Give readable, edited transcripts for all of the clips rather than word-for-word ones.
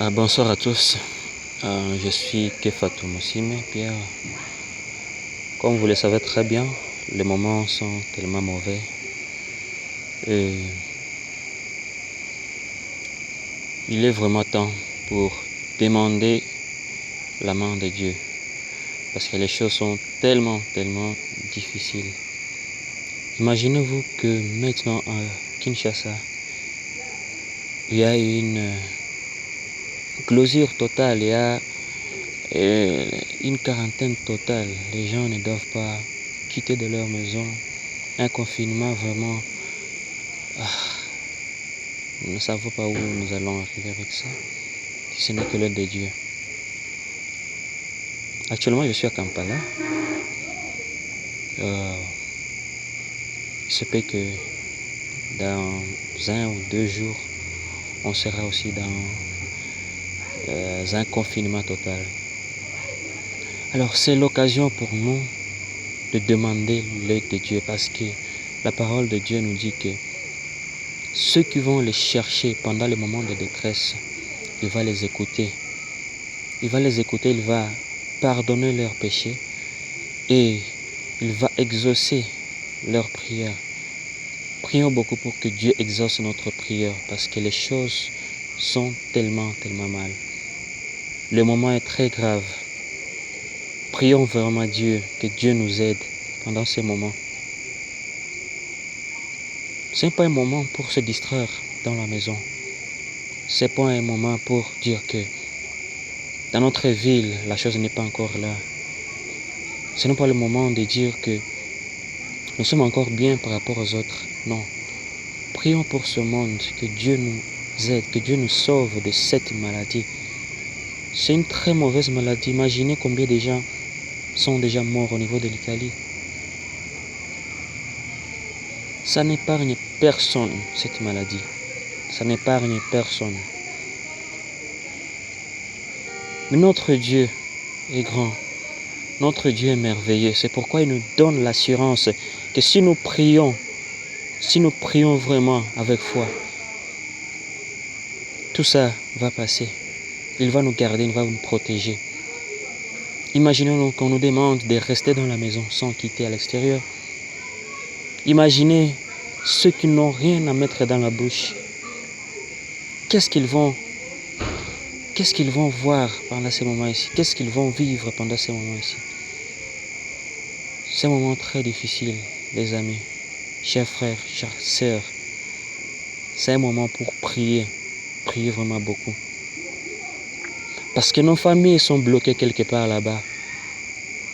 Bonsoir à tous, je suis Kefatou Moussime Pierre. Comme vous le savez très bien, les moments sont tellement mauvais et il est vraiment temps pour demander la main de Dieu parce que les choses sont tellement difficiles. Imaginez-vous que maintenant à Kinshasa, il y a une clôture totale, il y a une quarantaine totale. Les gens ne doivent pas quitter de leur maison. Un confinement vraiment. Nous ne savons pas où nous allons arriver avec ça, si ce n'est que l'aide de Dieu. Actuellement, je suis à Kampala. Il se peut que dans 1 ou 2 jours, on sera aussi dans un confinement total. Alors, c'est l'occasion pour nous de demander l'aide de Dieu parce que la parole de Dieu nous dit que ceux qui vont les chercher pendant les moments de détresse, il va les écouter. Il va les écouter, il va pardonner leurs péchés et il va exaucer leurs prières. Prions beaucoup pour que Dieu exauce notre prière parce que les choses sont tellement mal. Le moment est très grave. Prions vraiment Dieu, que Dieu nous aide pendant ces moments. Ce n'est pas un moment pour se distraire dans la maison. Ce n'est pas un moment pour dire que dans notre ville, la chose n'est pas encore là. Ce n'est pas le moment de dire que nous sommes encore bien par rapport aux autres. Non. Prions pour ce monde, que Dieu nous aide, que Dieu nous sauve de cette maladie. C'est une très mauvaise maladie. Imaginez combien de gens sont déjà morts au niveau de l'Italie. Ça n'épargne personne, cette maladie. Ça n'épargne personne. Mais notre Dieu est grand. Notre Dieu est merveilleux. C'est pourquoi il nous donne l'assurance que si nous prions vraiment avec foi, tout ça va passer. Il va nous garder, il va nous protéger. Imaginons qu'on nous demande de rester dans la maison sans quitter à l'extérieur. Imaginez ceux qui n'ont rien à mettre dans la bouche. Qu'est-ce qu'ils vont voir pendant ces moments ici? Qu'est-ce qu'ils vont vivre pendant ces moments ici? C'est un moment très difficile, les amis, chers frères, chères sœurs. C'est un moment pour prier vraiment beaucoup. Parce que nos familles sont bloquées quelque part là-bas.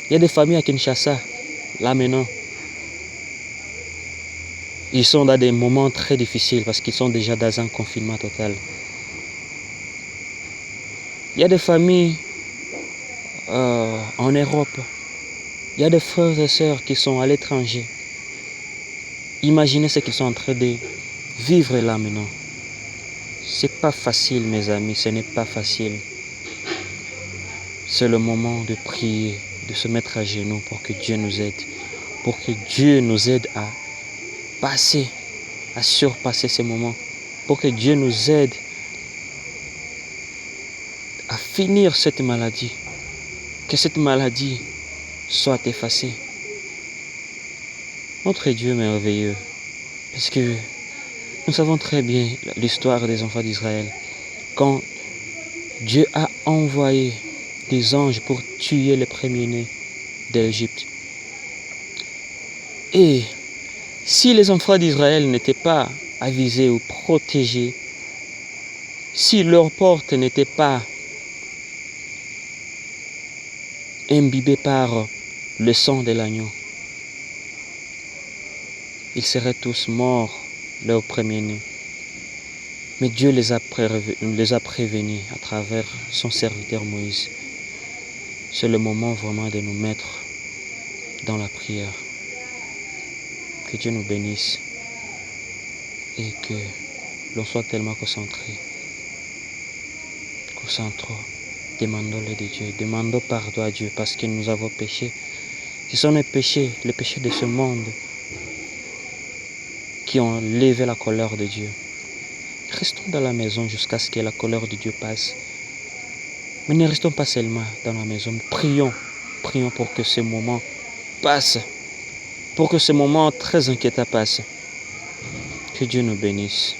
Il y a des familles à Kinshasa, là maintenant. Ils sont dans des moments très difficiles parce qu'ils sont déjà dans un confinement total. Il y a des familles en Europe. Il y a des frères et sœurs qui sont à l'étranger. Imaginez ce qu'ils sont en train de vivre là maintenant. C'est pas facile, mes amis, ce n'est pas facile. C'est le moment de prier, de se mettre à genoux pour que Dieu nous aide. Pour que Dieu nous aide à passer, à surpasser ces moments. Pour que Dieu nous aide à finir cette maladie. Que cette maladie soit effacée. Notre Dieu est merveilleux. Parce que nous savons très bien l'histoire des enfants d'Israël. Quand Dieu a envoyé des anges pour tuer les premiers-nés d'Égypte. Et si les enfants d'Israël n'étaient pas avisés ou protégés, si leurs portes n'étaient pas imbibées par le sang de l'agneau, ils seraient tous morts, leurs premiers-nés. Mais Dieu les a prévenus à travers son serviteur Moïse. C'est le moment vraiment de nous mettre dans la prière. Que Dieu nous bénisse et que l'on soit tellement concentré. Demandons-le de Dieu, demandons pardon à Dieu parce que nous avons péché. Ce sont les péchés de ce monde qui ont levé la colère de Dieu. Restons dans la maison jusqu'à ce que la colère de Dieu passe. Mais ne restons pas seulement dans la maison. Prions. Prions pour que ce moment passe. Pour que ce moment très inquiétant passe. Que Dieu nous bénisse.